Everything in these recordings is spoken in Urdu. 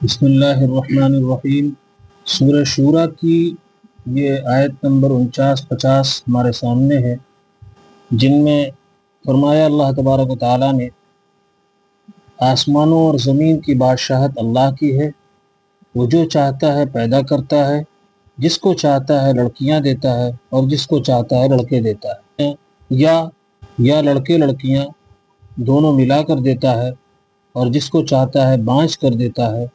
بسم اللہ الرحمن الرحیم۔ سورہ شورا کی یہ آیت نمبر 49-50 ہمارے سامنے ہے، جن میں فرمایا اللہ تبارک و تعالیٰ نے آسمانوں اور زمین کی بادشاہت اللہ کی ہے، وہ جو چاہتا ہے پیدا کرتا ہے، جس کو چاہتا ہے لڑکیاں دیتا ہے اور جس کو چاہتا ہے لڑکے دیتا ہے، یا لڑکے لڑکیاں دونوں ملا کر دیتا ہے، اور جس کو چاہتا ہے بانجھ کر دیتا ہے۔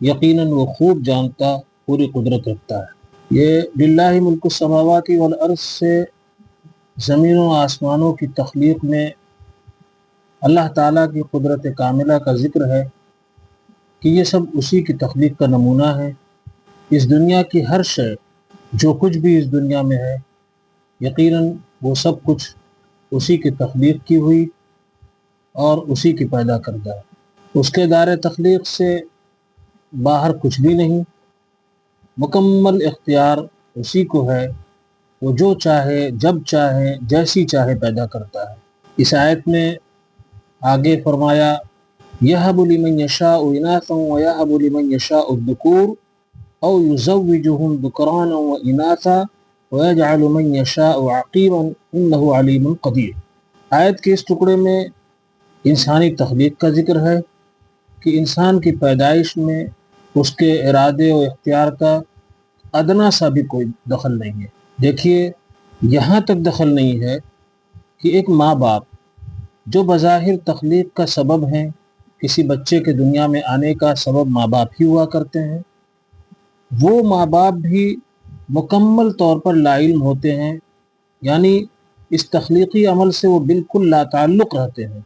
یقیناً وہ خوب جانتا، پوری قدرت رکھتا ہے۔ یہ للہ ملک السماوات والارض سے زمین و آسمانوں کی تخلیق میں اللہ تعالیٰ کی قدرت کاملہ کا ذکر ہے کہ یہ سب اسی کی تخلیق کا نمونہ ہے۔ اس دنیا کی ہر شے، جو کچھ بھی اس دنیا میں ہے، یقیناً وہ سب کچھ اسی کی تخلیق کی ہوئی اور اسی کی پیدا کردہ ہے۔ اس کے دار تخلیق سے باہر کچھ بھی نہیں، مکمل اختیار اسی کو ہے، وہ جو چاہے جب چاہے جیسی چاہے پیدا کرتا ہے۔ اس آیت میں آگے فرمایا یَهَبُ لِمَن يَشَاءُ إِنَاثًا وَيَهَبُ لِمَن يَشَاءُ الذُّكُورَ أَوْ يُزَوِّجُهُمْ ذُكْرَانًا وَإِنَاثًا وَيَجْعَلُ مَن يَشَاءُ عَقِيمًا إِنَّهُ عَلِيمٌ قَدِيرٌ۔ آیت کے اس ٹکڑے میں انسانی تخلیق کا ذکر ہے کہ انسان کی پیدائش میں اس کے ارادے و اختیار کا ادنا سا بھی کوئی دخل نہیں ہے۔ دیکھیے، یہاں تک دخل نہیں ہے کہ ایک ماں باپ جو بظاہر تخلیق کا سبب ہیں، کسی بچے کے دنیا میں آنے کا سبب ماں باپ ہی ہوا کرتے ہیں، وہ ماں باپ بھی مکمل طور پر لا علم ہوتے ہیں، یعنی اس تخلیقی عمل سے وہ بالکل لا تعلق رہتے ہیں،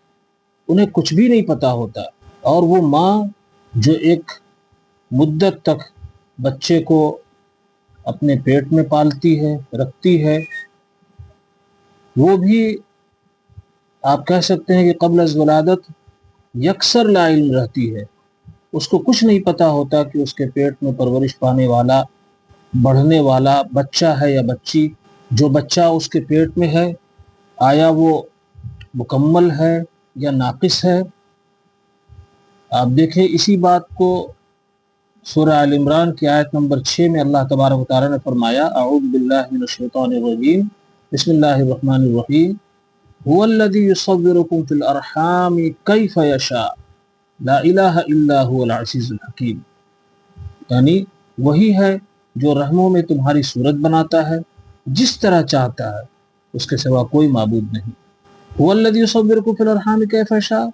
انہیں کچھ بھی نہیں پتہ ہوتا۔ اور وہ ماں جو ایک مدت تک بچے کو اپنے پیٹ میں پالتی ہے، رکھتی ہے، وہ بھی آپ کہہ سکتے ہیں کہ قبل از ولادت یکسر لا علم رہتی ہے۔ اس کو کچھ نہیں پتہ ہوتا کہ اس کے پیٹ میں پرورش پانے والا، بڑھنے والا بچہ ہے یا بچی۔ جو بچہ اس کے پیٹ میں ہے، آیا وہ مکمل ہے یا ناقص ہے؟ آپ دیکھیں، اسی بات کو سورہ آل عمران کی آیت نمبر 6 میں اللہ تبارک و تعالیٰ نے فرمایا اعوذ باللہ من الشیطان الرجیم بسم اللہ الرحمن الرحیم هو الذی یصورکم فی الارحام کیف یشاء لا الہ الا هو العزیز الحکیم، یعنی وہی ہے جو رحموں میں تمہاری صورت بناتا ہے جس طرح چاہتا ہے، اس کے سوا کوئی معبود نہیں۔ هو الذی یصورکم فی الارحام کیف یشاء،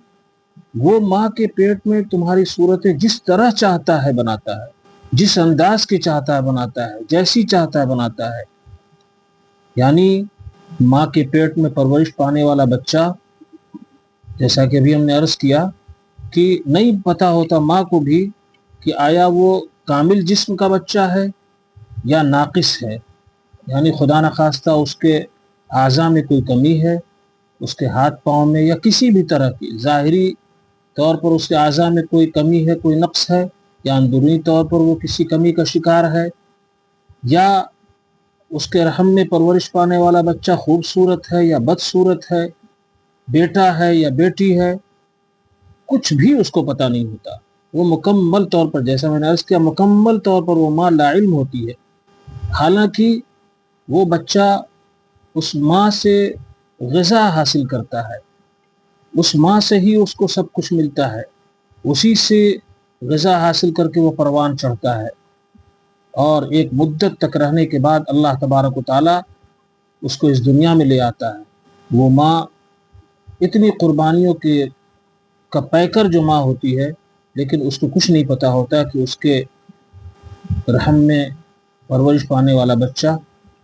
وہ ماں کے پیٹ میں تمہاری صورتیں جس طرح چاہتا ہے بناتا ہے، جس انداز کی چاہتا ہے بناتا ہے، جیسی چاہتا ہے بناتا ہے۔ یعنی ماں کے پیٹ میں پرورش پانے والا بچہ، جیسا کہ ابھی ہم نے عرض کیا کہ نہیں پتہ ہوتا ماں کو بھی کہ آیا وہ کامل جسم کا بچہ ہے یا ناقص ہے، یعنی خدا نخواستہ اس کے اعضاء میں کوئی کمی ہے، اس کے ہاتھ پاؤں میں یا کسی بھی طرح کی ظاہری طور پر اس کے اعضاء میں کوئی کمی ہے، کوئی نقص ہے، یا اندرونی طور پر وہ کسی کمی کا شکار ہے، یا اس کے رحم میں پرورش پانے والا بچہ خوبصورت ہے یا بدصورت ہے، بیٹا ہے یا بیٹی ہے، کچھ بھی اس کو پتہ نہیں ہوتا۔ وہ مکمل طور پر، جیسا میں نے عرض کیا، مکمل طور پر وہ ماں لا علم ہوتی ہے، حالانکہ وہ بچہ اس ماں سے غذا حاصل کرتا ہے، اس ماں سے ہی اس کو سب کچھ ملتا ہے، اسی سے غذا حاصل کر کے وہ پروان چڑھتا ہے، اور ایک مدت تک رہنے کے بعد اللہ تبارک و تعالیٰ اس کو اس دنیا میں لے آتا ہے۔ وہ ماں اتنی قربانیوں کا پیکر جو ماں ہوتی ہے، لیکن اس کو کچھ نہیں پتہ ہوتا کہ اس کے رحم میں پرورش پانے والا بچہ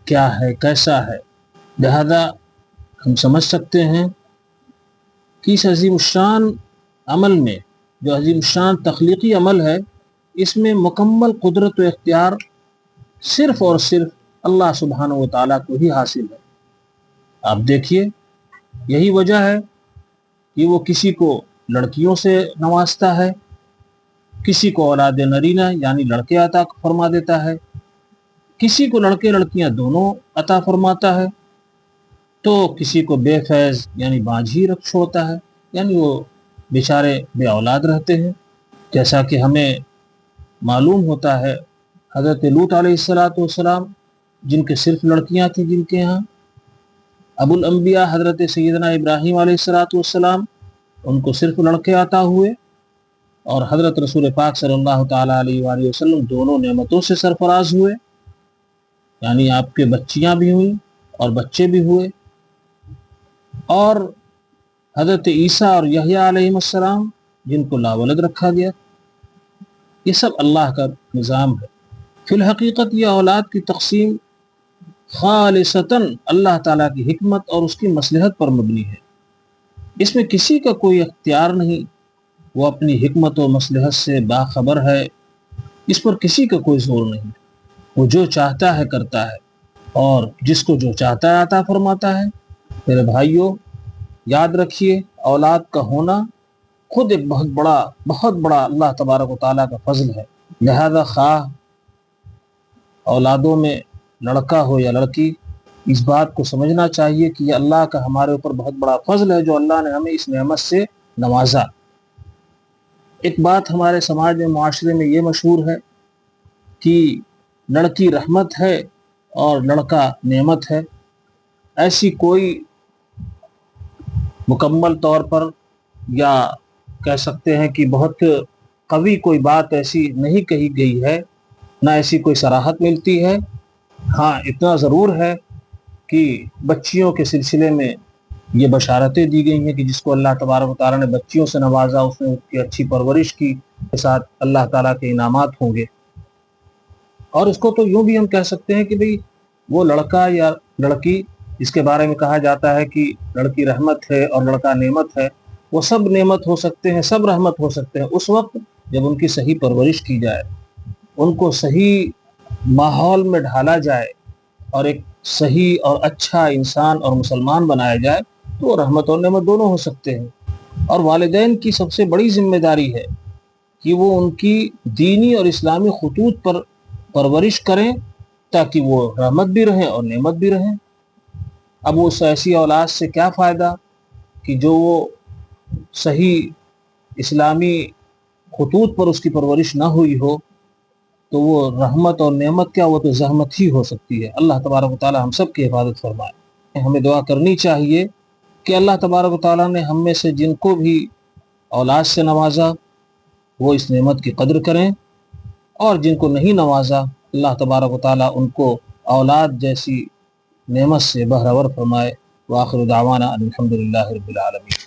کیا ہے، کیسا ہے۔ لہذا ہم سمجھ سکتے ہیں کہ اس عظیم الشان عمل میں، جو عظیم الشان تخلیقی عمل ہے، اس میں مکمل قدرت و اختیار صرف اور صرف اللہ سبحانہ و تعالیٰ کو ہی حاصل ہے۔ آپ دیکھیے، یہی وجہ ہے کہ وہ کسی کو لڑکیوں سے نوازتا ہے، کسی کو اولاد نرینہ یعنی لڑکے عطا فرما دیتا ہے، کسی کو لڑکے لڑکیاں دونوں عطا فرماتا ہے، تو کسی کو بے فیض یعنی بانجھ ہی رکھ چھوڑتا ہے، یعنی وہ بیچارے بے اولاد رہتے ہیں۔ جیسا کہ ہمیں معلوم ہوتا ہے حضرت لوط علیہ السلام جن کے صرف لڑکیاں تھیں، جن کے ہاں ابو الانبیاء حضرت سیدنا ابراہیم علیہ السلام ان کو صرف لڑکے عطا ہوئے، اور حضرت رسول پاک صلی اللہ تعالیٰ علیہ وآلہ وسلم دونوں نعمتوں سے سرفراز ہوئے، یعنی آپ کے بچیاں بھی ہوئیں اور بچے بھی ہوئے۔ اور حضرت عیسیٰ اور یحییٰ علیہ السلام جن کو لاولد رکھا گیا، یہ سب اللہ کا نظام ہے۔ فی الحقیقت یہ اولاد کی تقسیم خالصتاً اللہ تعالیٰ کی حکمت اور اس کی مصلحت پر مبنی ہے، اس میں کسی کا کوئی اختیار نہیں، وہ اپنی حکمت و مصلحت سے باخبر ہے، اس پر کسی کا کوئی زور نہیں، وہ جو چاہتا ہے کرتا ہے، اور جس کو جو چاہتا ہے عطا فرماتا ہے۔ میرے بھائیوں، یاد رکھیے اولاد کا ہونا خود ایک بہت بڑا اللہ تبارک و تعالیٰ کا فضل ہے، لہذا خواہ اولادوں میں لڑکا ہو یا لڑکی، اس بات کو سمجھنا چاہیے کہ یہ اللہ کا ہمارے اوپر بہت بڑا فضل ہے جو اللہ نے ہمیں اس نعمت سے نوازا۔ ایک بات ہمارے سماج میں، معاشرے میں یہ مشہور ہے کہ لڑکی رحمت ہے اور لڑکا نعمت ہے۔ ایسی کوئی مکمل طور پر یا کہہ سکتے ہیں کہ بہت قوی کوئی بات ایسی نہیں کہی گئی ہے، نہ ایسی کوئی صراحت ملتی ہے۔ ہاں اتنا ضرور ہے کہ بچیوں کے سلسلے میں یہ بشارتیں دی گئی ہیں کہ جس کو اللہ تبارک و تعالیٰ نے بچیوں سے نوازا، اس نے اس کی اچھی پرورش کی، کے ساتھ اللہ تعالیٰ کے انعامات ہوں گے۔ اور اس کو تو یوں بھی ہم کہہ سکتے ہیں کہ بھئی وہ لڑکا یا لڑکی جس کے بارے میں کہا جاتا ہے کہ لڑکی رحمت ہے اور لڑکا نعمت ہے، وہ سب نعمت ہو سکتے ہیں، سب رحمت ہو سکتے ہیں اس وقت جب ان کی صحیح پرورش کی جائے، ان کو صحیح ماحول میں ڈھالا جائے اور ایک صحیح اور اچھا انسان اور مسلمان بنایا جائے، تو وہ رحمت اور نعمت دونوں ہو سکتے ہیں۔ اور والدین کی سب سے بڑی ذمہ داری ہے کہ وہ ان کی دینی اور اسلامی خطوط پر پرورش کریں تاکہ وہ رحمت بھی رہیں اور نعمت بھی رہیں۔ اب اس ایسی اولاد سے کیا فائدہ کہ جو وہ صحیح اسلامی خطوط پر اس کی پرورش نہ ہوئی ہو، تو وہ رحمت اور نعمت کیا، وہ تو زحمت ہی ہو سکتی ہے۔ اللہ تبارک و تعالیٰ ہم سب کی حفاظت فرمائے۔ ہمیں دعا کرنی چاہیے کہ اللہ تبارک و تعالیٰ نے ہم میں سے جن کو بھی اولاد سے نوازا وہ اس نعمت کی قدر کریں، اور جن کو نہیں نوازا اللہ تبارک و تعالیٰ ان کو اولاد جیسی نعمت سے بہرور فرمائے۔ وآخر دعوانا الحمدللہ رب العالمین۔